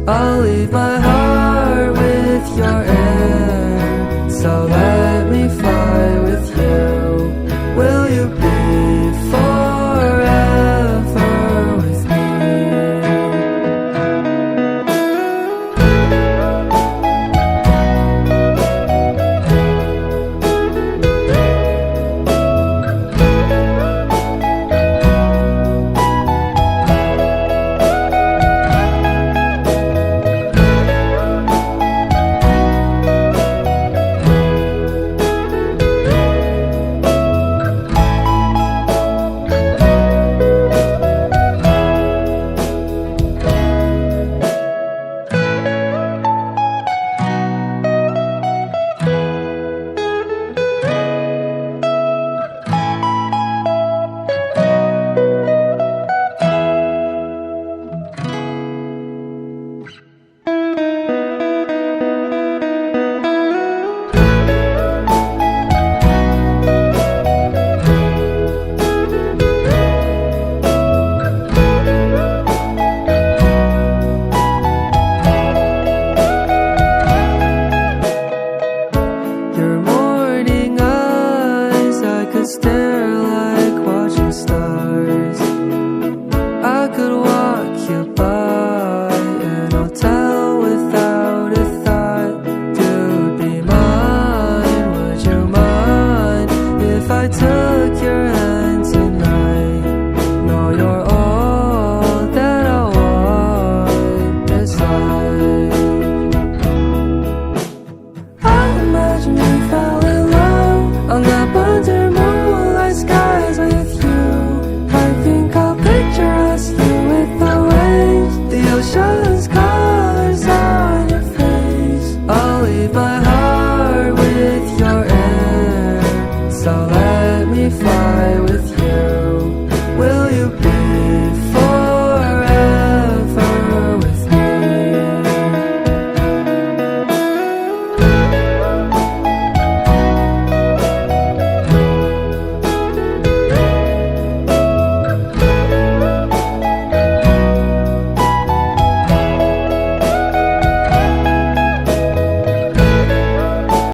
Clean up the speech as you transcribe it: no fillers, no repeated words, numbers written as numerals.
I'll leave my heart with your air. So let me fly with you. Will you be forever with me? Stare like watching stars. I could walk you by, and I'll tell without a thought. You'd be mine, would you mind if I took your hand tonight? No, you're all that I want this life. I imagine we fell in love on that under skies with you. I think I'll picture us here with the waves, the ocean's